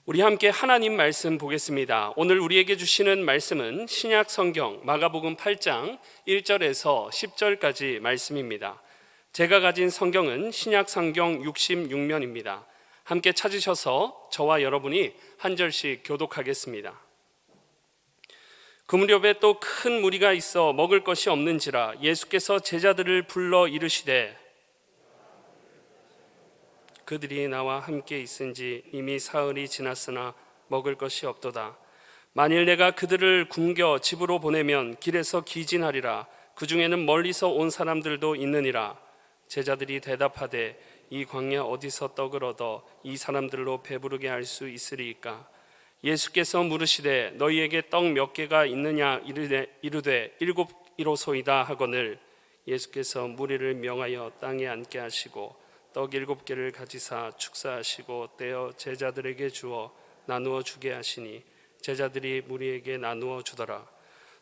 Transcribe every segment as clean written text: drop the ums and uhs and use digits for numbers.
우리 함께 하나님 말씀 보겠습니다. 오늘 우리에게 주시는 말씀은 신약 성경 마가복음 8장 1절에서 10절까지 말씀입니다. 제가 가진 성경은 신약 성경 66면입니다. 함께 찾으셔서 저와 여러분이 한 절씩 교독하겠습니다. 그 무렵에 또 큰 무리가 있어 먹을 것이 없는지라 예수께서 제자들을 불러 이르시되 그들이 나와 함께 있은지 이미 사흘이 지났으나 먹을 것이 없도다. 만일 내가 그들을 굶겨 집으로 보내면 길에서 기진하리라. 그 중에는 멀리서 온 사람들도 있느니라. 제자들이 대답하되 이 광야 어디서 떡을 얻어 이 사람들로 배부르게 할 수 있으리이까? 예수께서 물으시되 너희에게 떡 몇 개가 있느냐 이르되 7이로소이다 하거늘 예수께서 무리를 명하여 땅에 앉게 하시고 떡 7개를 가지사 축사하시고 떼어 제자들에게 주어 나누어 주게 하시니 제자들이 무리에게 나누어 주더라.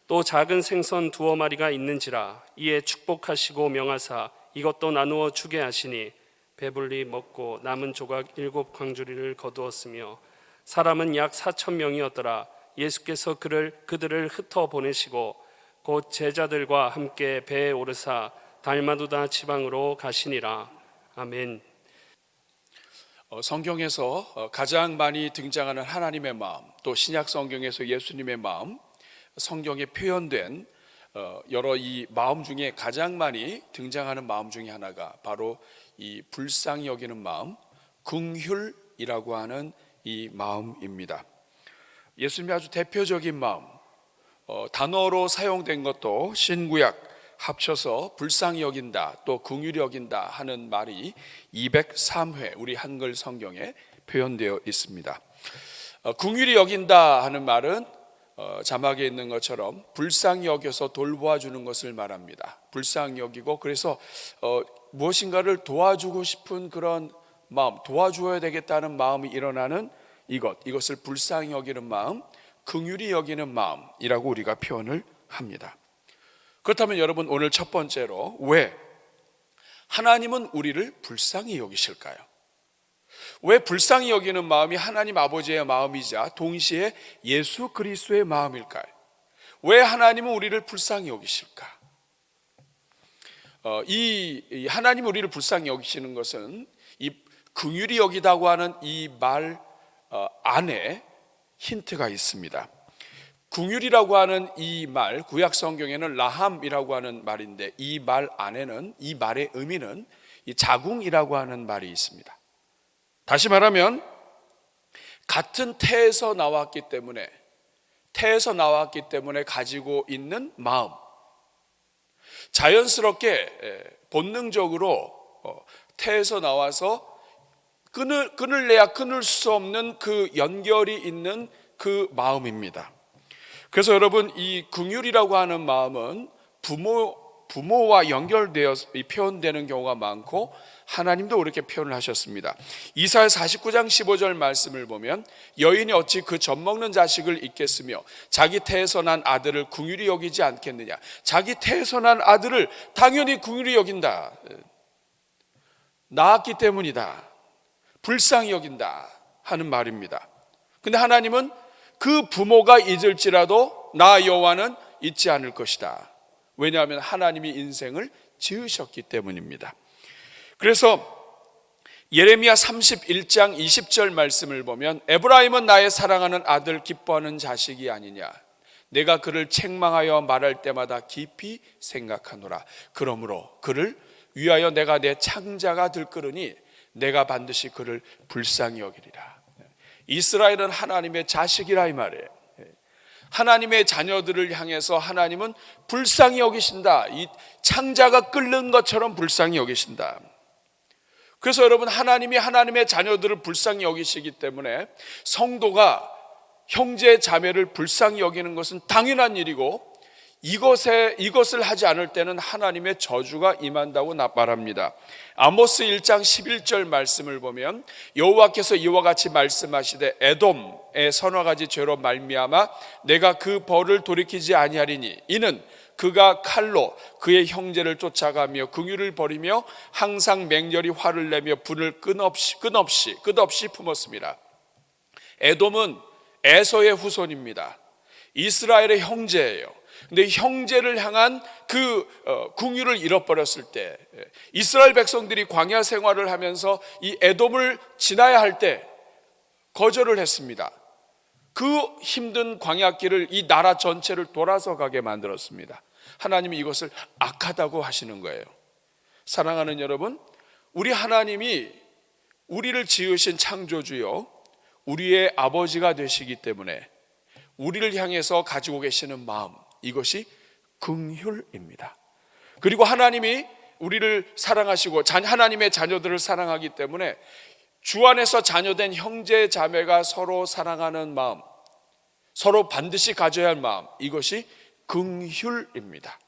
또 작은 생선 2마리가 있는지라 이에 축복하시고 명하사 이것도 나누어 주게 하시니 배불리 먹고 남은 조각 7광주리를 거두었으며 사람은 약 4,000명이었더라. 예수께서 그들을 흩어 보내시고 곧 제자들과 함께 배에 오르사 달마누다 지방으로 가시니라. 아멘. 성경에서 가장 많이 등장하는 하나님의 마음, 또 신약 성경에서 예수님의 마음, 성경에 표현된 여러 이 마음 중에 가장 많이 등장하는 마음 중에 하나가 바로 이 불쌍히 여기는 마음, 긍휼이라고 하는 이 마음입니다. 예수님의 아주 대표적인 마음, 단어로 사용된 것도 신구약 합쳐서 불쌍히 여긴다, 또 긍휼히 여긴다 하는 말이 203회 우리 한글 성경에 표현되어 있습니다. 긍휼히 여긴다 하는 말은 자막에 있는 것처럼 불쌍히 여겨서 돌보아 주는 것을 말합니다. 불쌍히 여기고 그래서 무엇인가를 도와주고 싶은 그런 마음, 도와주어야 되겠다는 마음이 일어나는 이것을 불쌍히 여기는 마음, 긍휼히 여기는 마음이라고 우리가 표현을 합니다. 그렇다면 여러분, 오늘 첫 번째로 왜 하나님은 우리를 불쌍히 여기실까요? 왜 불쌍히 여기는 마음이 하나님 아버지의 마음이자 동시에 예수 그리스도의 마음일까요? 왜 하나님은 우리를 불쌍히 여기실까? 이 하나님 우리를 불쌍히 여기시는 것은 이 긍휼히 여기다고 하는 이 말 안에 힌트가 있습니다. 긍휼이라고 하는 이 말, 구약 성경에는 라함이라고 하는 말인데 이 말 안에는, 이 말의 의미는 이 자궁이라고 하는 말이 있습니다. 다시 말하면 같은 태에서 나왔기 때문에 가지고 있는 마음, 자연스럽게 본능적으로 태에서 나와서 끊을래야 끊을 수 없는 그 연결이 있는 그 마음입니다. 그래서 여러분, 이 긍휼이라고 하는 마음은 부모와 연결되어 표현되는 경우가 많고 하나님도 그렇게 표현을 하셨습니다. 이사야 49장 15절 말씀을 보면 여인이 어찌 그 젖먹는 자식을 잊겠으며 자기 태에서 난 아들을 긍휼히 여기지 않겠느냐. 자기 태에서 난 아들을 당연히 긍휼히 여긴다. 낳았기 때문이다. 불쌍히 여긴다 하는 말입니다. 근데 하나님은 그 부모가 잊을지라도 나 여호와는 잊지 않을 것이다. 왜냐하면 하나님이 인생을 지으셨기 때문입니다. 그래서 예레미야 31장 20절 말씀을 보면 에브라임은 나의 사랑하는 아들 기뻐하는 자식이 아니냐. 내가 그를 책망하여 말할 때마다 깊이 생각하노라. 그러므로 그를 위하여 내가 내 창자가 들끓으니 내가 반드시 그를 불쌍히 여기리라. 이스라엘은 하나님의 자식이라 이 말이에요. 하나님의 자녀들을 향해서 하나님은 불쌍히 여기신다. 이 창자가 끓는 것처럼 불쌍히 여기신다. 그래서 여러분, 하나님이 하나님의 자녀들을 불쌍히 여기시기 때문에 성도가 형제 자매를 불쌍히 여기는 것은 당연한 일이고 이것을 하지 않을 때는 하나님의 저주가 임한다고 말합니다. 아모스 1장 11절 말씀을 보면 여호와께서 이와 같이 말씀하시되 에돔의 서너 가지 죄로 말미암아 내가 그 벌을 돌이키지 아니하리니 이는 그가 칼로 그의 형제를 쫓아가며 긍휼을 버리며 항상 맹렬히 화를 내며 분을 끝없이 품었습니다. 에돔은 에서의 후손입니다. 이스라엘의 형제예요. 근데 형제를 향한 그 궁유를 잃어버렸을 때, 이스라엘 백성들이 광야 생활을 하면서 이 에돔을 지나야 할 때 거절을 했습니다. 그 힘든 광야길을 이 나라 전체를 돌아서 가게 만들었습니다. 하나님이 이것을 악하다고 하시는 거예요. 사랑하는 여러분, 우리 하나님이 우리를 지으신 창조주요, 우리의 아버지가 되시기 때문에 우리를 향해서 가지고 계시는 마음, 이것이 긍휼입니다. 그리고 하나님이 우리를 사랑하시고 하나님의 자녀들을 사랑하기 때문에 주 안에서 자녀된 형제 자매가 서로 사랑하는 마음, 서로 반드시 가져야 할 마음, 이것이 긍휼입니다.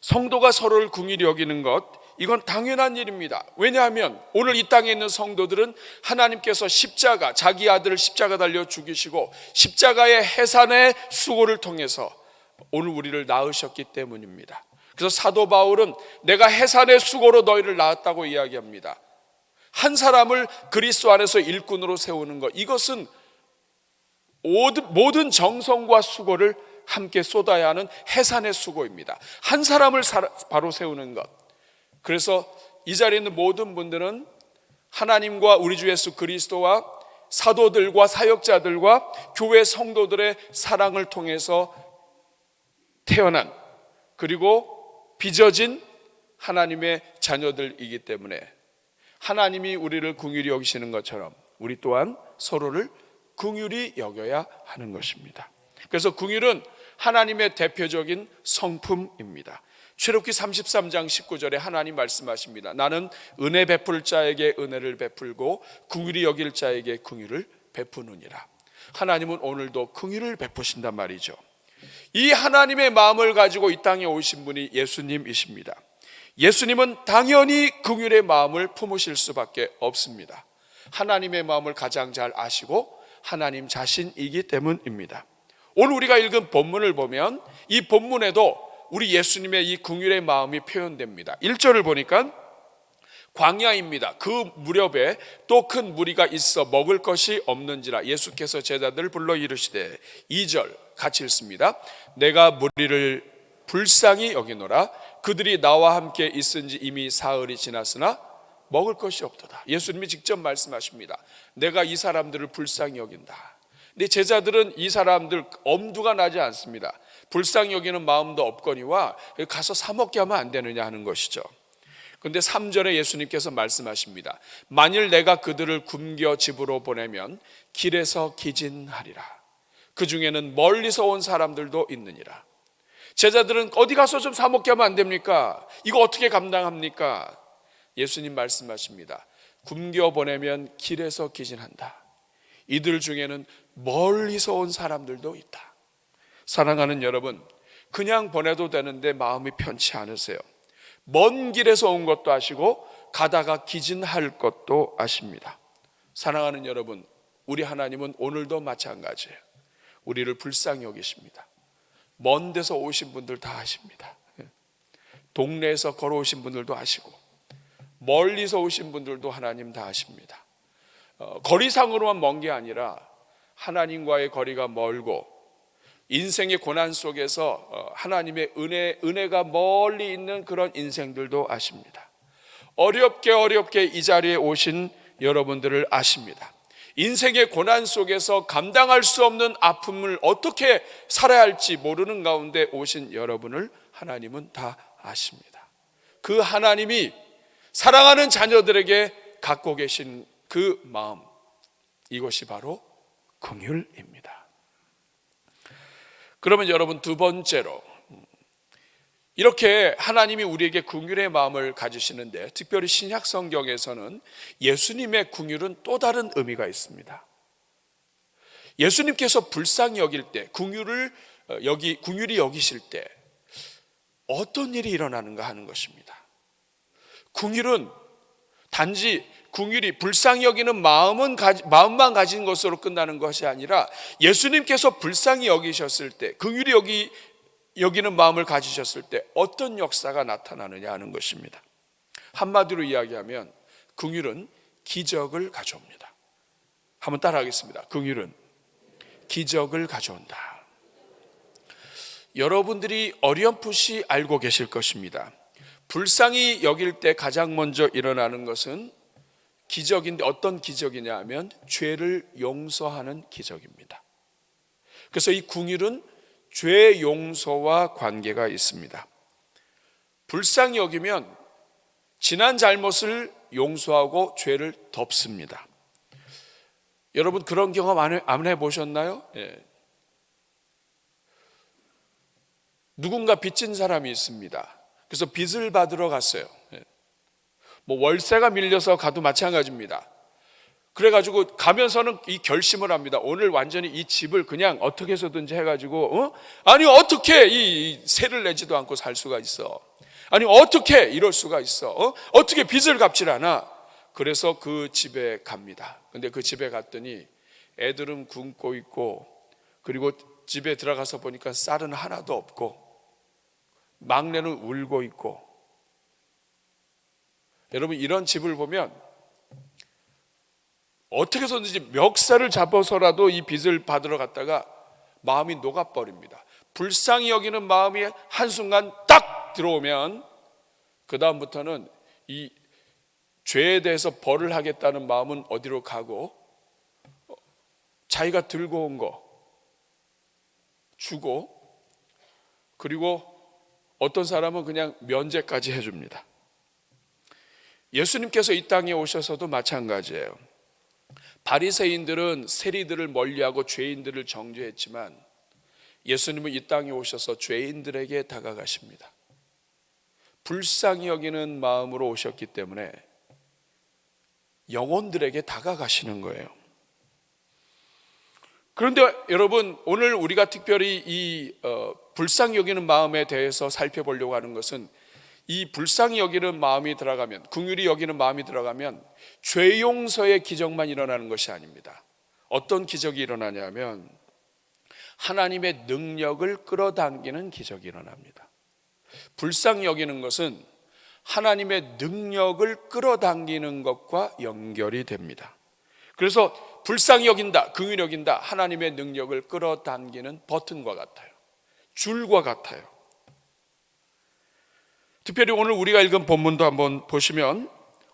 성도가 서로를 긍휼히 여기는 것, 이건 당연한 일입니다. 왜냐하면 오늘 이 땅에 있는 성도들은 하나님께서 십자가, 자기 아들을 십자가 달려 죽이시고 십자가의 해산의 수고를 통해서 오늘 우리를 낳으셨기 때문입니다. 그래서 사도 바울은 내가 해산의 수고로 너희를 낳았다고 이야기합니다. 한 사람을 그리스도 안에서 일꾼으로 세우는 것, 이것은 모든 정성과 수고를 함께 쏟아야 하는 해산의 수고입니다. 한 사람을 바로 세우는 것. 그래서 이 자리에 있는 모든 분들은 하나님과 우리 주 예수 그리스도와 사도들과 사역자들과 교회 성도들의 사랑을 통해서 태어난, 그리고 빚어진 하나님의 자녀들이기 때문에 하나님이 우리를 긍휼히 여기시는 것처럼 우리 또한 서로를 긍휼히 여겨야 하는 것입니다. 그래서 긍휼은 하나님의 대표적인 성품입니다. 출애굽기 33장 19절에 하나님 말씀하십니다. 나는 은혜 베풀 자에게 은혜를 베풀고 긍휼히 여길 자에게 긍휼을 베푸느니라. 하나님은 오늘도 긍휼을 베푸신단 말이죠. 이 하나님의 마음을 가지고 이 땅에 오신 분이 예수님이십니다. 예수님은 당연히 긍휼의 마음을 품으실 수밖에 없습니다. 하나님의 마음을 가장 잘 아시고 하나님 자신이기 때문입니다. 오늘 우리가 읽은 본문을 보면 이 본문에도 우리 예수님의 이 긍휼의 마음이 표현됩니다. 1절을 보니까 광야입니다. 그 무렵에 또 큰 무리가 있어 먹을 것이 없는지라 예수께서 제자들을 불러 이르시되, 2절 같이 읽습니다. 내가 무리를 불쌍히 여기노라. 그들이 나와 함께 있은지 이미 사흘이 지났으나 먹을 것이 없도다. 예수님이 직접 말씀하십니다. 내가 이 사람들을 불쌍히 여긴다. 근데 제자들은 이 사람들 엄두가 나지 않습니다. 불쌍히 여기는 마음도 없거니와 가서 사 먹게 하면 안 되느냐 하는 것이죠. 그런데 3절에 예수님께서 말씀하십니다. 만일 내가 그들을 굶겨 집으로 보내면 길에서 기진하리라. 그 중에는 멀리서 온 사람들도 있느니라. 제자들은 어디 가서 좀 사 먹게 하면 안 됩니까? 이거 어떻게 감당합니까? 예수님 말씀하십니다. 굶겨 보내면 길에서 기진한다. 이들 중에는 멀리서 온 사람들도 있다. 사랑하는 여러분, 그냥 보내도 되는데 마음이 편치 않으세요. 먼 길에서 온 것도 아시고 가다가 기진할 것도 아십니다. 사랑하는 여러분, 우리 하나님은 오늘도 마찬가지예요. 우리를 불쌍히 여기십니다. 먼 데서 오신 분들 다 아십니다. 동네에서 걸어오신 분들도 아시고 멀리서 오신 분들도 하나님 다 아십니다. 거리상으로만 먼 게 아니라 하나님과의 거리가 멀고 인생의 고난 속에서 하나님의 은혜가 멀리 있는 그런 인생들도 아십니다. 어렵게 이 자리에 오신 여러분들을 아십니다. 인생의 고난 속에서 감당할 수 없는 아픔을 어떻게 살아야 할지 모르는 가운데 오신 여러분을 하나님은 다 아십니다. 그 하나님이 사랑하는 자녀들에게 갖고 계신 그 마음, 이것이 바로 긍휼입니다. 그러면 여러분, 두 번째로 이렇게 하나님이 우리에게 긍휼의 마음을 가지시는데, 특별히 신약 성경에서는 예수님의 긍휼은 또 다른 의미가 있습니다. 예수님께서 불쌍히 여길 때, 긍휼히 여기실 때 어떤 일이 일어나는가 하는 것입니다. 긍휼은 단지 긍휼이 불쌍히 여기는 마음만 가진 것으로 끝나는 것이 아니라 예수님께서 불쌍히 여기셨을 때, 긍휼히 여기는 마음을 가지셨을 때 어떤 역사가 나타나느냐 하는 것입니다. 한마디로 이야기하면 긍휼은 기적을 가져옵니다. 한번 따라하겠습니다. 긍휼은 기적을 가져온다. 여러분들이 어렴풋이 알고 계실 것입니다. 불쌍히 여길 때 가장 먼저 일어나는 것은 기적인데, 어떤 기적이냐 하면 죄를 용서하는 기적입니다. 그래서 이 긍휼은 죄 용서와 관계가 있습니다. 불쌍히 여기면 지난 잘못을 용서하고 죄를 덮습니다. 여러분 그런 경험 안 해보셨나요? 예. 누군가 빚진 사람이 있습니다. 그래서 빚을 받으러 갔어요. 예. 뭐 월세가 밀려서 가도 마찬가지입니다. 그래가지고 가면서는 이 결심을 합니다. 오늘 완전히 이 집을 그냥 어떻게 해서든지 해가지고 아니 어떻게 이 세를 내지도 않고 살 수가 있어? 아니 어떻게 이럴 수가 있어? 어떻게 빚을 갚질 않아? 그래서 그 집에 갑니다. 근데 그 집에 갔더니 애들은 굶고 있고, 그리고 집에 들어가서 보니까 쌀은 하나도 없고, 막내는 울고 있고. 여러분 이런 집을 보면 어떻게 해서든지 멱살을 잡아서라도 이 빚을 받으러 갔다가 마음이 녹아버립니다. 불쌍히 여기는 마음이 한순간 딱 들어오면 그 다음부터는 이 죄에 대해서 벌을 하겠다는 마음은 어디로 가고, 자기가 들고 온 거 주고, 그리고 어떤 사람은 그냥 면제까지 해줍니다. 예수님께서 이 땅에 오셔서도 마찬가지예요. 바리새인들은 세리들을 멀리하고 죄인들을 정죄했지만 예수님은 이 땅에 오셔서 죄인들에게 다가가십니다. 불쌍히 여기는 마음으로 오셨기 때문에 영혼들에게 다가가시는 거예요. 그런데 여러분 오늘 우리가 특별히 이 불쌍히 여기는 마음에 대해서 살펴보려고 하는 것은, 이 불쌍히 여기는 마음이 들어가면, 긍휼히 여기는 마음이 들어가면 죄 용서의 기적만 일어나는 것이 아닙니다. 어떤 기적이 일어나냐면 하나님의 능력을 끌어당기는 기적이 일어납니다. 불쌍히 여기는 것은 하나님의 능력을 끌어당기는 것과 연결이 됩니다. 그래서 불쌍히 여긴다, 긍휼히 여긴다, 하나님의 능력을 끌어당기는 버튼과 같아요. 줄과 같아요. 특별히 오늘 우리가 읽은 본문도 한번 보시면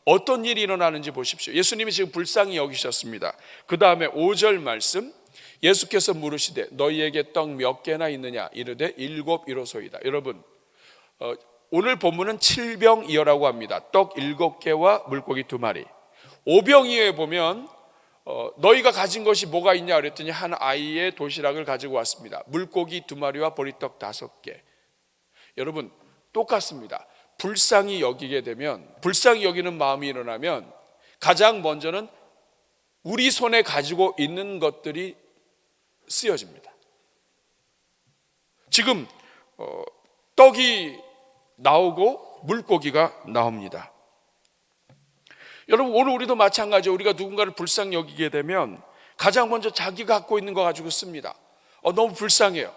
어떤 일이 일어나는지 보십시오. 예수님이 지금 불쌍히 여기셨습니다. 그 다음에 5절 말씀, 예수께서 물으시되 너희에게 떡 몇 개나 있느냐? 이르되 7 이로소이다. 여러분 오늘 본문은 7병이어라고 합니다. 떡 7개와 물고기 2마리. 5병이에 보면 너희가 가진 것이 뭐가 있냐 그랬더니 한 아이의 도시락을 가지고 왔습니다. 물고기 2마리와 보리떡 5개. 여러분 똑같습니다. 불쌍히 여기게 되면, 불쌍히 여기는 마음이 일어나면 가장 먼저는 우리 손에 가지고 있는 것들이 쓰여집니다. 지금 떡이 나오고 물고기가 나옵니다. 여러분 오늘 우리도 마찬가지예요. 우리가 누군가를 불쌍히 여기게 되면 가장 먼저 자기가 갖고 있는 거 가지고 씁니다. 너무 불쌍해요.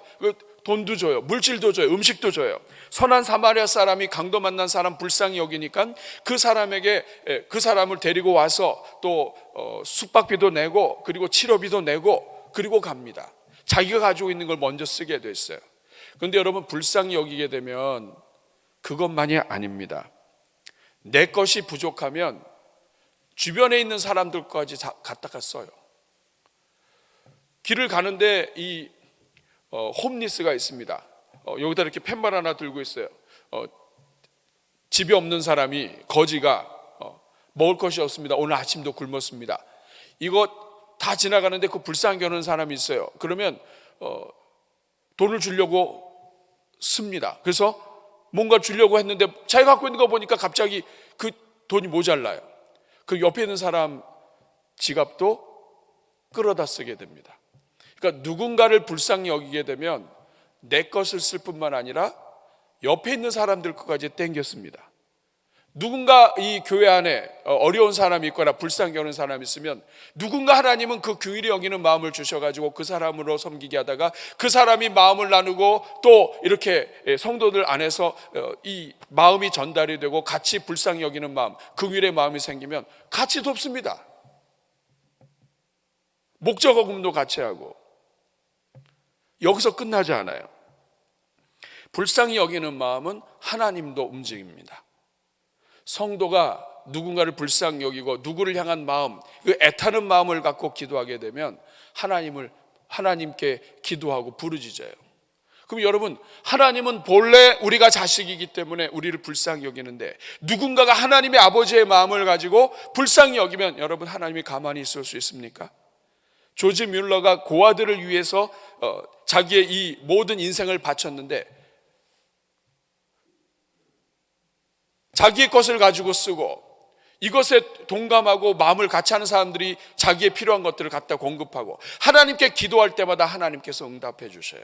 돈도 줘요, 물질도 줘요, 음식도 줘요. 선한 사마리아 사람이 강도 만난 사람 불쌍히 여기니까 그 사람에게, 그 사람을 데리고 와서 또 숙박비도 내고, 그리고 치료비도 내고, 그리고 갑니다. 자기가 가지고 있는 걸 먼저 쓰게 됐어요. 그런데 여러분 불쌍히 여기게 되면 그것만이 아닙니다. 내 것이 부족하면 주변에 있는 사람들까지 갖다가 써요. 길을 가는데 이 홈리스가 있습니다. 여기다 이렇게 팻말 하나 들고 있어요. 집이 없는 사람이, 거지가 먹을 것이 없습니다. 오늘 아침도 굶었습니다. 이거 다 지나가는데 그 불쌍히 여는 사람이 있어요. 그러면 돈을 주려고 씁니다. 그래서 뭔가 주려고 했는데 자기가 갖고 있는 거 보니까 갑자기 그 돈이 모자라요. 그 옆에 있는 사람 지갑도 끌어다 쓰게 됩니다. 그러니까 누군가를 불쌍히 여기게 되면 내 것을 쓸 뿐만 아니라 옆에 있는 사람들 것까지 땡겼습니다. 누군가 이 교회 안에 어려운 사람이 있거나 불쌍히 여는 사람이 있으면 누군가 하나님은 그 긍휼히 여기는 마음을 주셔가지고 그 사람으로 섬기게 하다가 그 사람이 마음을 나누고 또 이렇게 성도들 안에서 이 마음이 전달이 되고 같이 불쌍히 여기는 마음, 긍휼의 마음이 생기면 같이 돕습니다. 목적어금도 같이 하고. 여기서 끝나지 않아요. 불쌍히 여기는 마음은 하나님도 움직입니다. 성도가 누군가를 불쌍히 여기고 누구를 향한 마음, 그 애타는 마음을 갖고 기도하게 되면 하나님께 기도하고 부르짖어요. 그럼 여러분, 하나님은 본래 우리가 자식이기 때문에 우리를 불쌍히 여기는데, 누군가가 하나님의 아버지의 마음을 가지고 불쌍히 여기면 여러분, 하나님이 가만히 있을 수 있습니까? 조지 뮬러가 고아들을 위해서 자기의 이 모든 인생을 바쳤는데, 자기의 것을 가지고 쓰고 이것에 동감하고 마음을 같이 하는 사람들이 자기의 필요한 것들을 갖다 공급하고, 하나님께 기도할 때마다 하나님께서 응답해 주셔요.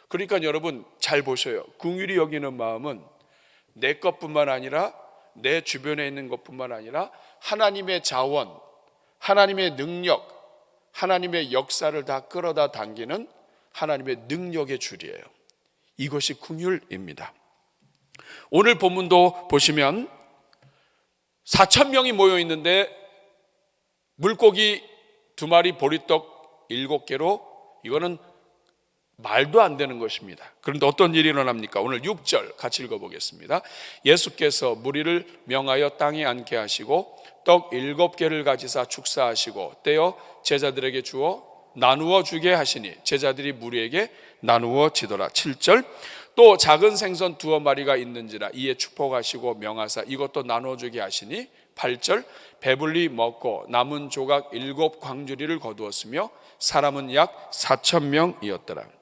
그러니까 여러분 잘 보셔요. 긍휼히 여기는 마음은 내 것뿐만 아니라 내 주변에 있는 것뿐만 아니라 하나님의 자원, 하나님의 능력, 하나님의 역사를 다 끌어다 당기는 하나님의 능력의 줄이에요. 이것이 긍휼입니다. 오늘 본문도 보시면 4,000명이 모여 있는데 물고기 2마리, 보리떡 7개로, 이거는 말도 안 되는 것입니다. 그런데 어떤 일이 일어납니까? 오늘 6절 같이 읽어보겠습니다. 예수께서 무리를 명하여 땅에 앉게 하시고 떡 7개를 가지사 축사하시고 떼어 제자들에게 주어 나누어 주게 하시니 제자들이 무리에게 나누어 지더라. 7절 또 작은 생선 2마리가 있는지라 이에 축복하시고 명하사 이것도 나누어 주게 하시니 8절 배불리 먹고 남은 조각 7광주리를 거두었으며 사람은 약 4,000명이었더라.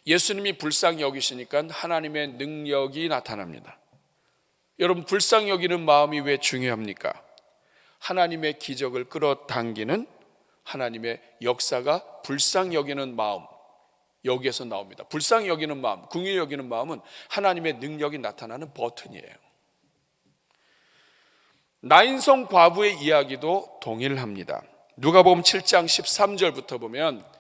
예수님이 불쌍히 여기시니까 하나님의 능력이 나타납니다. 여러분, 불쌍히 여기는 마음이 왜 중요합니까? 하나님의 기적을 끌어당기는 하나님의 역사가 불쌍히 여기는 마음, 여기에서 나옵니다. 불쌍히 여기는 마음, 긍휼히 여기는 마음은 하나님의 능력이 나타나는 버튼이에요. 나인성 과부의 이야기도 동일합니다. 누가복음 7장 13절부터 보면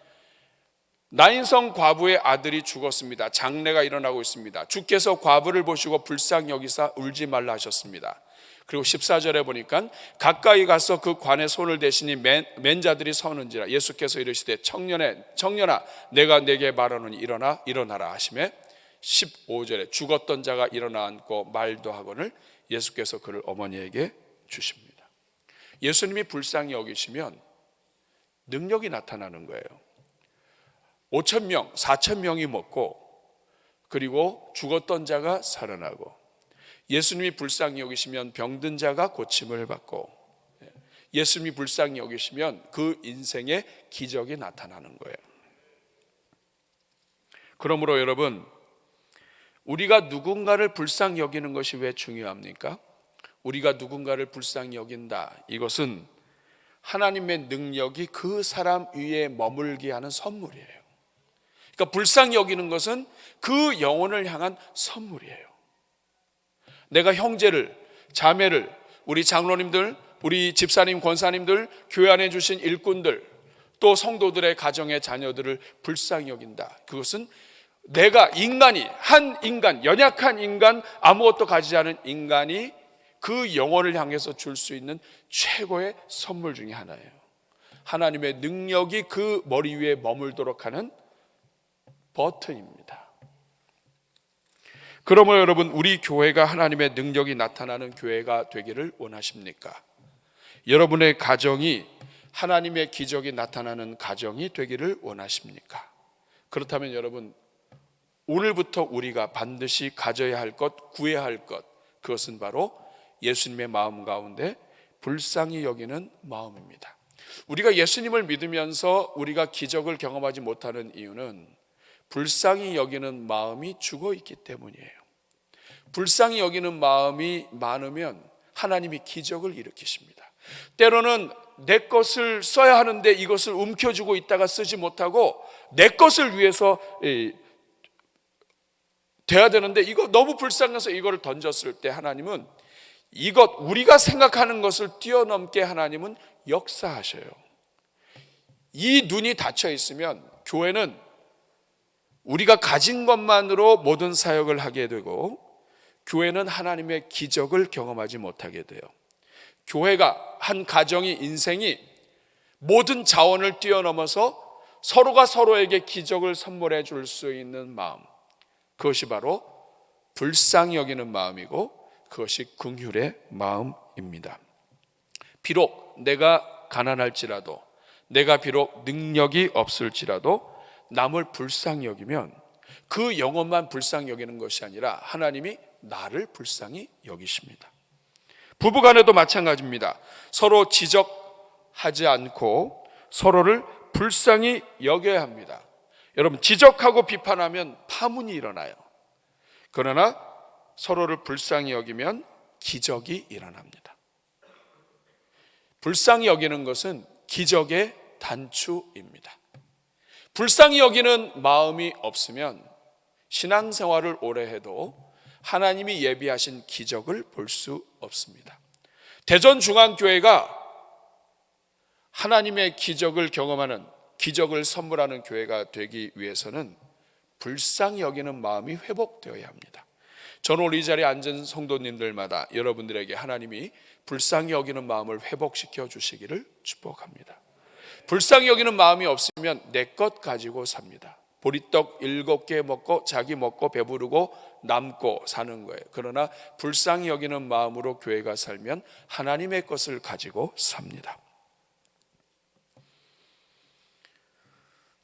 나인성 과부의 아들이 죽었습니다. 장례가 일어나고 있습니다. 주께서 과부를 보시고 불쌍히 여기사 울지 말라 하셨습니다. 그리고 14절에 보니까 가까이 가서 그 관에 손을 대시니 맨 자들이 서는지라 예수께서 이르시되 청년아 내가 내게 말하노니 일어나라 하시매 15절에 죽었던 자가 일어나 앉고 말도 하거늘 예수께서 그를 어머니에게 주십니다. 예수님이 불쌍히 여기시면 능력이 나타나는 거예요. 5,000명, 4,000명이 먹고 그리고 죽었던 자가 살아나고, 예수님이 불쌍히 여기시면 병든 자가 고침을 받고, 예수님이 불쌍히 여기시면 그 인생에 기적이 나타나는 거예요. 그러므로 여러분, 우리가 누군가를 불쌍히 여기는 것이 왜 중요합니까? 우리가 누군가를 불쌍히 여긴다, 이것은 하나님의 능력이 그 사람 위에 머물게 하는 선물이에요. 그러니까 불쌍히 여기는 것은 그 영혼을 향한 선물이에요. 내가 형제를, 자매를, 우리 장로님들, 우리 집사님, 권사님들, 교회 안에 주신 일꾼들, 또 성도들의 가정의 자녀들을 불쌍히 여긴다. 그것은 내가 한 인간, 연약한 인간, 아무것도 가지지 않은 인간이 그 영혼을 향해서 줄 수 있는 최고의 선물 중에 하나예요. 하나님의 능력이 그 머리 위에 머물도록 하는 버튼입니다. 그러므로 여러분, 우리 교회가 하나님의 능력이 나타나는 교회가 되기를 원하십니까? 여러분의 가정이 하나님의 기적이 나타나는 가정이 되기를 원하십니까? 그렇다면 여러분, 오늘부터 우리가 반드시 가져야 할 것, 구해야 할 것, 그것은 바로 예수님의 마음 가운데 불쌍히 여기는 마음입니다. 우리가 예수님을 믿으면서 우리가 기적을 경험하지 못하는 이유는 불쌍히 여기는 마음이 죽어 있기 때문이에요. 불쌍히 여기는 마음이 많으면 하나님이 기적을 일으키십니다. 때로는 내 것을 써야 하는데 이것을 움켜쥐고 있다가 쓰지 못하고 내 것을 위해서 돼야 되는데 이거 너무 불쌍해서 이거를 던졌을 때 하나님은 이것, 우리가 생각하는 것을 뛰어넘게 하나님은 역사하셔요. 이 눈이 닫혀 있으면 교회는 우리가 가진 것만으로 모든 사역을 하게 되고, 교회는 하나님의 기적을 경험하지 못하게 돼요. 교회가, 한 가정이, 인생이 모든 자원을 뛰어넘어서 서로가 서로에게 기적을 선물해 줄 수 있는 마음, 그것이 바로 불쌍히 여기는 마음이고 그것이 긍휼의 마음입니다. 비록 내가 가난할지라도, 내가 비록 능력이 없을지라도 남을 불쌍히 여기면 그 영혼만 불쌍히 여기는 것이 아니라 하나님이 나를 불쌍히 여기십니다. 부부간에도 마찬가지입니다. 서로 지적하지 않고 서로를 불쌍히 여겨야 합니다. 여러분, 지적하고 비판하면 파문이 일어나요. 그러나 서로를 불쌍히 여기면 기적이 일어납니다. 불쌍히 여기는 것은 기적의 단추입니다. 불쌍히 여기는 마음이 없으면 신앙생활을 오래 해도 하나님이 예비하신 기적을 볼 수 없습니다. 대전중앙교회가 하나님의 기적을 경험하는, 기적을 선물하는 교회가 되기 위해서는 불쌍히 여기는 마음이 회복되어야 합니다. 저는 오늘 이 자리에 앉은 성도님들마다 여러분들에게 하나님이 불쌍히 여기는 마음을 회복시켜 주시기를 축복합니다. 불쌍히 여기는 마음이 없으면 내 것 가지고 삽니다. 보리떡 7개 먹고 자기 먹고 배부르고 남고 사는 거예요. 그러나 불쌍히 여기는 마음으로 교회가 살면 하나님의 것을 가지고 삽니다.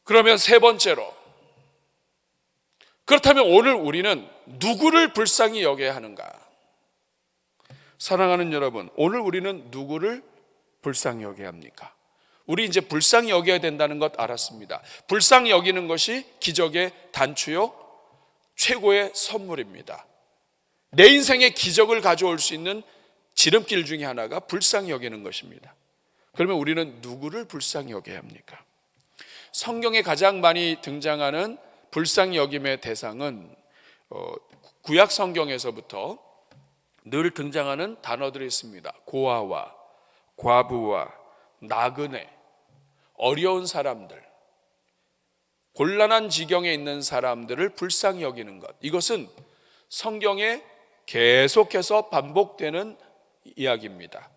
그러면 세 번째로, 그렇다면 오늘 우리는 누구를 불쌍히 여겨야 하는가? 사랑하는 여러분, 오늘 우리는 누구를 불쌍히 여겨야 합니까? 우리 이제 불쌍히 여겨야 된다는 것 알았습니다. 불쌍히 여기는 것이 기적의 단추요, 최고의 선물입니다. 내 인생에 기적을 가져올 수 있는 지름길 중에 하나가 불쌍히 여기는 것입니다. 그러면 우리는 누구를 불쌍히 여겨야 합니까? 성경에 가장 많이 등장하는 불쌍히 여김의 대상은 구약 성경에서부터 늘 등장하는 단어들이 있습니다. 고아와 과부와 나그네, 어려운 사람들, 곤란한 지경에 있는 사람들을 불쌍히 여기는 것, 이것은 성경에 계속해서 반복되는 이야기입니다.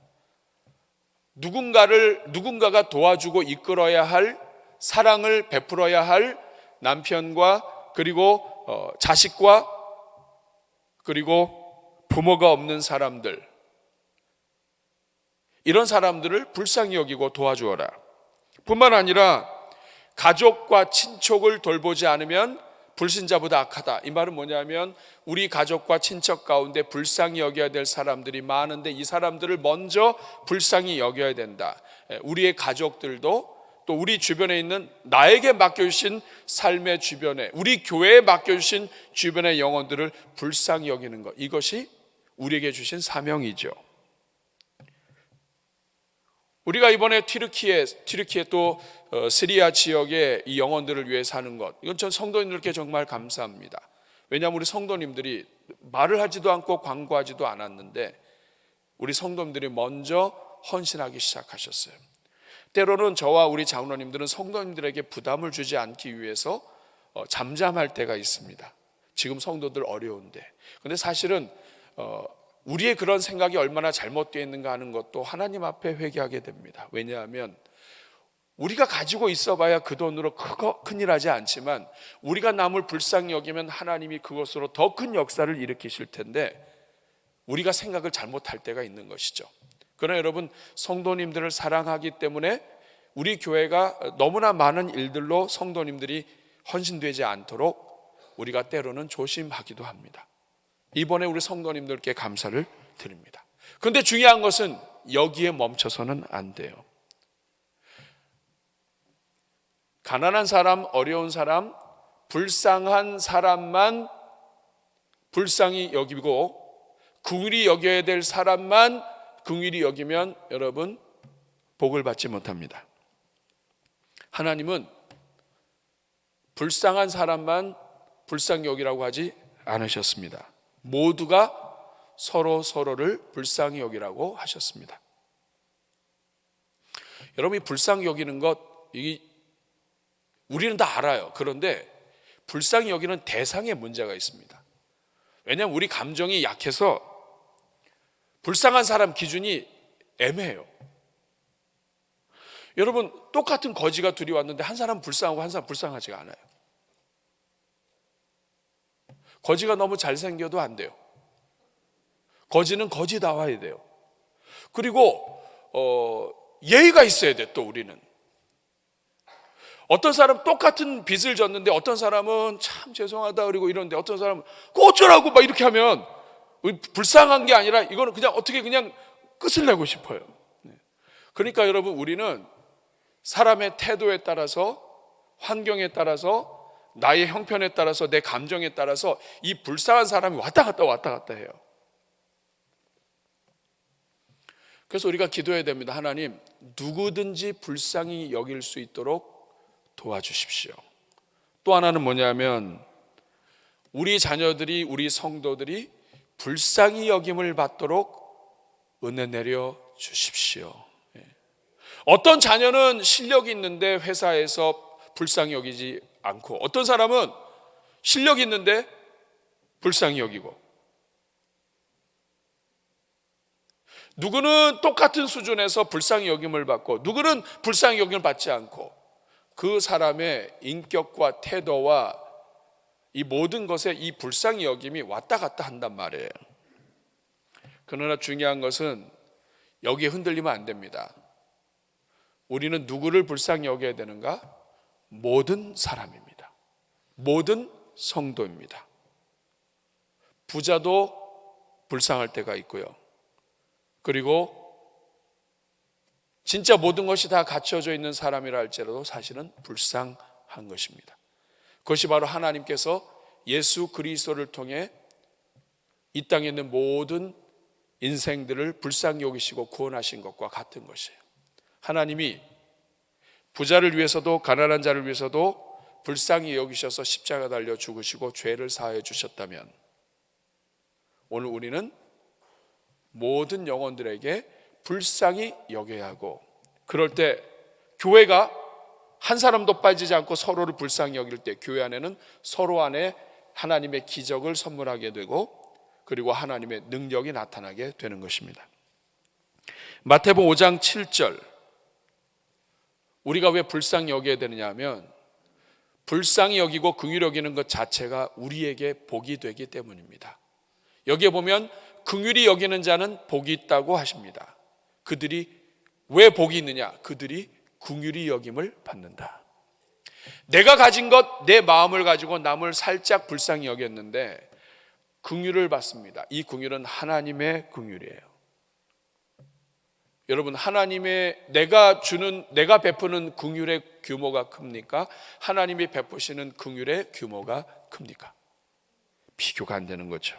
누군가가 도와주고 이끌어야 할, 사랑을 베풀어야 할 남편과 그리고 자식과 그리고 부모가 없는 사람들, 이런 사람들을 불쌍히 여기고 도와주어라. 뿐만 아니라 가족과 친척을 돌보지 않으면 불신자보다 악하다. 이 말은 뭐냐면 우리 가족과 친척 가운데 불쌍히 여겨야 될 사람들이 많은데 이 사람들을 먼저 불쌍히 여겨야 된다. 우리의 가족들도 또 우리 주변에 있는 나에게 맡겨주신 삶의 주변에, 우리 교회에 맡겨주신 주변의 영혼들을 불쌍히 여기는 것, 이것이 우리에게 주신 사명이죠. 우리가 이번에 튀르키예 또 시리아 지역의 이 영혼들을 위해 사는 것, 이건 전 성도님들께 정말 감사합니다. 왜냐하면 우리 성도님들이 말을 하지도 않고 광고하지도 않았는데 우리 성도님들이 먼저 헌신하기 시작하셨어요. 때로는 저와 우리 장로님들은 성도님들에게 부담을 주지 않기 위해서 잠잠할 때가 있습니다. 지금 성도들 어려운데. 근데 사실은 우리의 그런 생각이 얼마나 잘못되어 있는가 하는 것도 하나님 앞에 회개하게 됩니다. 왜냐하면 우리가 가지고 있어봐야 그 돈으로 큰일 하지 않지만 우리가 남을 불쌍히 여기면 하나님이 그것으로 더 큰 역사를 일으키실 텐데 우리가 생각을 잘못할 때가 있는 것이죠. 그러나 여러분, 성도님들을 사랑하기 때문에 우리 교회가 너무나 많은 일들로 성도님들이 헌신되지 않도록 우리가 때로는 조심하기도 합니다. 이번에 우리 성도님들께 감사를 드립니다. 그런데 중요한 것은 여기에 멈춰서는 안 돼요. 가난한 사람, 어려운 사람, 불쌍한 사람만 불쌍히 여기고 긍휼히 여겨야 될 사람만 긍휼히 여기면 여러분 복을 받지 못합니다. 하나님은 불쌍한 사람만 불쌍히 여기라고 하지 않으셨습니다. 모두가 서로를 불쌍히 여기라고 하셨습니다. 여러분이 불쌍히 여기는 것, 우리는 다 알아요. 그런데 불쌍히 여기는 대상에 문제가 있습니다. 왜냐하면 우리 감정이 약해서 불쌍한 사람 기준이 애매해요. 여러분, 똑같은 거지가 둘이 왔는데 한 사람 불쌍하고 한 사람 불쌍하지가 않아요. 거지가 너무 잘생겨도 안 돼요. 거지는 거지다워야 돼요. 그리고 예의가 있어야 돼. 또 우리는 어떤 사람 똑같은 빚을 졌는데 어떤 사람은 참 죄송하다 그리고 이러는데 어떤 사람은 어쩌라고 막 이렇게 하면 불쌍한 게 아니라 이거는 그냥 어떻게 그냥 끝을 내고 싶어요. 그러니까 여러분, 우리는 사람의 태도에 따라서, 환경에 따라서, 나의 형편에 따라서, 내 감정에 따라서 이 불쌍한 사람이 왔다 갔다 해요. 그래서 우리가 기도해야 됩니다. 하나님, 누구든지 불쌍히 여길 수 있도록 도와주십시오. 또 하나는 뭐냐면, 우리 자녀들이, 우리 성도들이 불쌍히 여김을 받도록 은혜 내려 주십시오. 어떤 자녀는 실력이 있는데 회사에서 불쌍히 여기지 않고, 어떤 사람은 실력이 있는데 불쌍히 여기고, 누구는 똑같은 수준에서 불쌍히 여김을 받고 누구는 불쌍히 여김을 받지 않고, 그 사람의 인격과 태도와 이 모든 것에 이 불쌍히 여김이 왔다 갔다 한단 말이에요. 그러나 중요한 것은 여기에 흔들리면 안 됩니다. 우리는 누구를 불쌍히 여겨야 되는가? 모든 사람입니다. 모든 성도입니다. 부자도 불쌍할 때가 있고요. 그리고 진짜 모든 것이 다 갖춰져 있는 사람이라 할지라도 사실은 불쌍한 것입니다. 그것이 바로 하나님께서 예수 그리스도를 통해 이 땅에 있는 모든 인생들을 불쌍히 여기시고 구원하신 것과 같은 것이에요. 하나님이 부자를 위해서도 가난한 자를 위해서도 불쌍히 여기셔서 십자가 달려 죽으시고 죄를 사하여 주셨다면, 오늘 우리는 모든 영혼들에게 불쌍히 여겨야 하고, 그럴 때 교회가 한 사람도 빠지지 않고 서로를 불쌍히 여길 때 교회 안에는 서로 안에 하나님의 기적을 선물하게 되고, 그리고 하나님의 능력이 나타나게 되는 것입니다. 마태복음 5장 7절, 우리가 왜 불쌍히 여겨야 되느냐 하면, 불쌍히 여기고 긍휼히 여기는 것 자체가 우리에게 복이 되기 때문입니다. 여기에 보면 긍휼히 여기는 자는 복이 있다고 하십니다. 그들이 왜 복이 있느냐? 그들이 긍휼히 여김을 받는다. 내가 가진 것, 내 마음을 가지고 남을 살짝 불쌍히 여겼는데 긍휼을 받습니다. 이 긍휼은 하나님의 긍휼이에요. 여러분, 하나님의 내가 베푸는 긍휼의 규모가 큽니까? 하나님이 베푸시는 긍휼의 규모가 큽니까? 비교가 안 되는 거죠.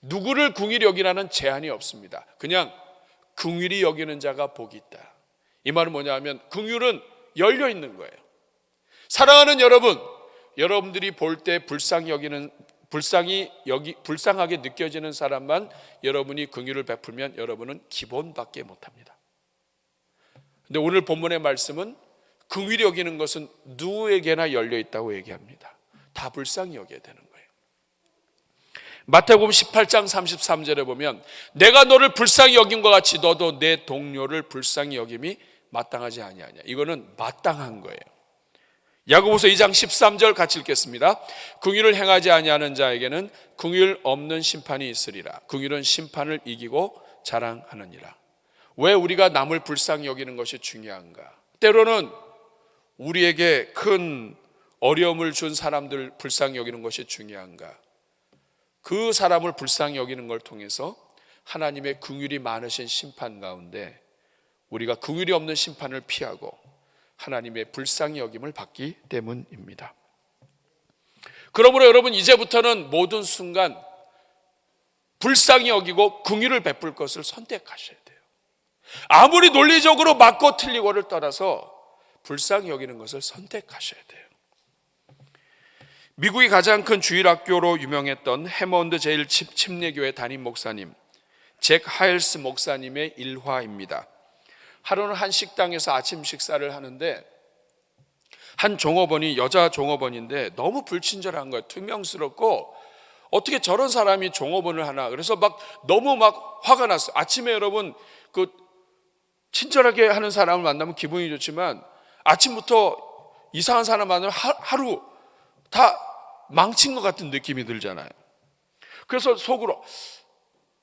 누구를 긍휼히 여기라는 제한이 없습니다. 그냥 긍휼히 여기는 자가 복이 있다. 이 말은 뭐냐 하면, 긍휼은 열려 있는 거예요. 사랑하는 여러분, 여러분들이 볼 때 불쌍하게 느껴지는 사람만 여러분이 긍휼을 베풀면 여러분은 기본밖에 못합니다. 근데 오늘 본문의 말씀은 긍휼히 여기는 것은 누구에게나 열려 있다고 얘기합니다. 다 불쌍히 여겨야 되는 거예요. 마태복음 18장 33절에 보면, 내가 너를 불쌍히 여김과 같이 너도 내 동료를 불쌍히 여김이 마땅하지 아니하냐. 이거는 마땅한 거예요. 야고보서 2장 13절 같이 읽겠습니다. 긍휼을 행하지 아니하는 자에게는 긍휼 없는 심판이 있으리라. 긍휼은 심판을 이기고 자랑하느니라. 왜 우리가 남을 불쌍히 여기는 것이 중요한가? 때로는 우리에게 큰 어려움을 준 사람들 불쌍히 여기는 것이 중요한가? 그 사람을 불쌍히 여기는 걸 통해서 하나님의 긍휼이 많으신 심판 가운데 우리가 긍휼이 없는 심판을 피하고 하나님의 불쌍히 여김을 받기 때문입니다. 그러므로 여러분, 이제부터는 모든 순간 불쌍히 여기고 긍휼을 베풀 것을 선택하셔야 돼요. 아무리 논리적으로 맞고 틀리고를 떠나서 불쌍히 여기는 것을 선택하셔야 돼요. 미국이 가장 큰 주일학교로 유명했던 해먼드 제일 침례교회 담임 목사님 잭 하일스 목사님의 일화입니다. 하루는 한 식당에서 아침 식사를 하는데 한 종업원이, 여자 종업원인데 너무 불친절한 거예요. 퉁명스럽고 어떻게 저런 사람이 종업원을 하나. 그래서 너무 화가 났어요. 아침에 여러분 친절하게 하는 사람을 만나면 기분이 좋지만 아침부터 이상한 사람 만나면 하루 다 망친 것 같은 느낌이 들잖아요. 그래서 속으로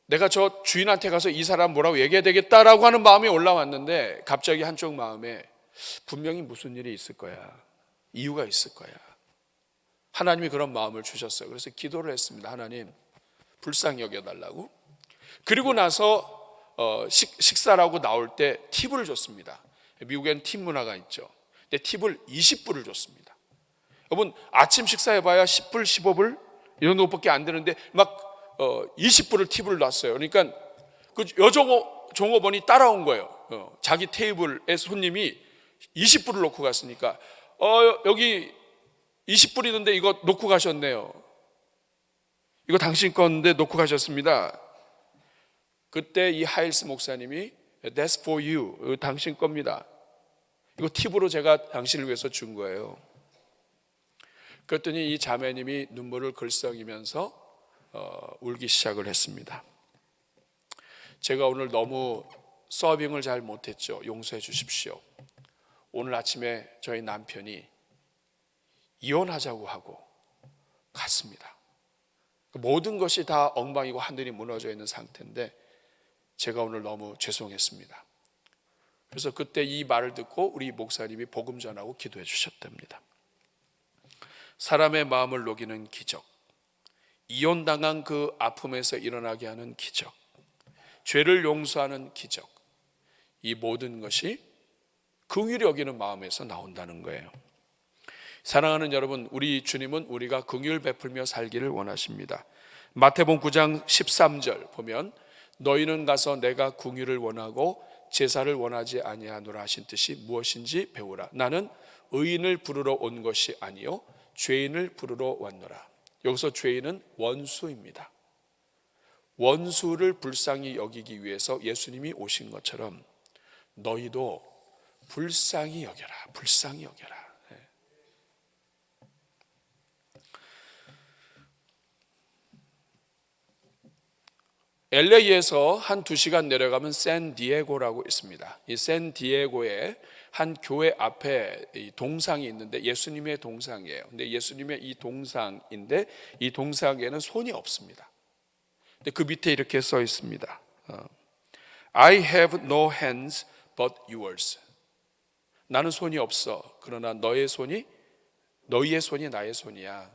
내가 저 주인한테 가서 이 사람 뭐라고 얘기해야 되겠다라고 하는 마음이 올라왔는데 갑자기 한쪽 마음에 분명히 무슨 일이 있을 거야. 이유가 있을 거야. 하나님이 그런 마음을 주셨어요. 그래서 기도를 했습니다. 하나님, 불쌍히 여겨달라고. 그리고 나서 식사를 하고 나올 때 팁을 줬습니다. 미국엔 팁 문화가 있죠. 근데 팁을 20불을 줬습니다. 여러분, 아침 식사해봐야 10불, 15불 이런 것밖에 안 되는데 막 20불을 팁을 놨어요. 그러니까 그 종업원이 따라온 거예요. 자기 테이블에 손님이 20불을 놓고 갔으니까 여기 20불이던데 이거 놓고 가셨네요. 이거 당신 건데 놓고 가셨습니다. 그때 이 하일스 목사님이 That's for you. 이거 당신 겁니다. 이거 팁으로 제가 당신을 위해서 준 거예요. 그랬더니 이 자매님이 눈물을 글썽이면서 울기 시작을 했습니다. 제가 오늘 너무 서빙을 잘 못했죠. 용서해 주십시오. 오늘 아침에 저희 남편이 이혼하자고 하고 갔습니다. 모든 것이 다 엉망이고 하늘이 무너져 있는 상태인데 제가 오늘 너무 죄송했습니다. 그래서 그때 이 말을 듣고 우리 목사님이 복음 전하고 기도해 주셨답니다. 사람의 마음을 녹이는 기적, 이혼당한 그 아픔에서 일어나게 하는 기적, 죄를 용서하는 기적, 이 모든 것이 긍휼히 여기는 마음에서 나온다는 거예요. 사랑하는 여러분, 우리 주님은 우리가 긍휼 베풀며 살기를 원하십니다. 마태복음 9장 13절 보면 너희는 가서 내가 긍휼을 원하고 제사를 원하지 아니하노라 하신 뜻이 무엇인지 배우라. 나는 의인을 부르러 온 것이 아니요 죄인을 부르러 왔노라. 여기서 죄인은 원수입니다. 원수를 불쌍히 여기기 위해서 예수님이 오신 것처럼 너희도 불쌍히 여겨라. 불쌍히 여겨라. LA에서 한 2시간 내려가면 샌디에고라고 있습니다. 이 샌디에고에 한 교회 앞에 이 동상이 있는데 예수님의 동상이에요. 근데 예수님의 이 동상인데 이 동상에는 손이 없습니다. 근데 그 밑에 이렇게 써 있습니다. I have no hands but yours. 나는 손이 없어. 그러나 너희의 손이 나의 손이야.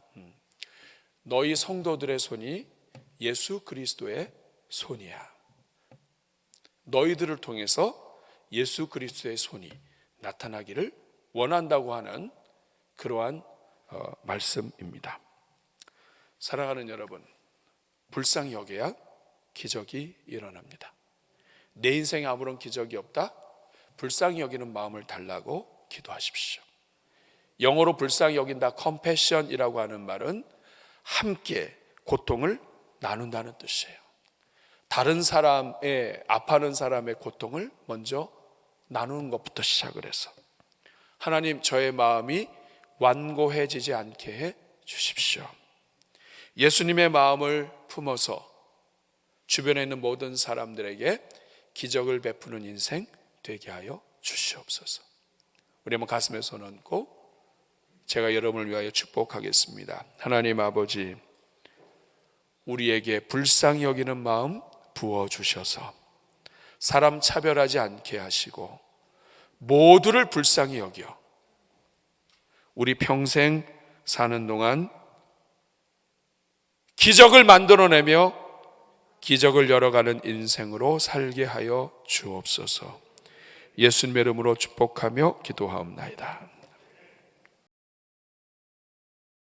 너희 성도들의 손이 예수 그리스도의 손이야. 너희들을 통해서 예수 그리스도의 손이 나타나기를 원한다고 하는 그러한 말씀입니다. 사랑하는 여러분, 불쌍히 여겨야 기적이 일어납니다. 내 인생에 아무런 기적이 없다? 불쌍히 여기는 마음을 달라고 기도하십시오. 영어로 불쌍히 여긴다, compassion이라고 하는 말은 함께 고통을 나눈다는 뜻이에요. 다른 사람의 아파하는 사람의 고통을 먼저 나누는 것부터 시작을 해서 하나님 저의 마음이 완고해지지 않게 해 주십시오. 예수님의 마음을 품어서 주변에 있는 모든 사람들에게 기적을 베푸는 인생 되게 하여 주시옵소서. 우리 한번 가슴에 손 얹고 제가 여러분을 위하여 축복하겠습니다. 하나님 아버지, 우리에게 불쌍히 여기는 마음 부어주셔서 사람 차별하지 않게 하시고 모두를 불쌍히 여겨 우리 평생 사는 동안 기적을 만들어내며 기적을 열어가는 인생으로 살게 하여 주옵소서. 예수님의 이름으로 축복하며 기도하옵나이다.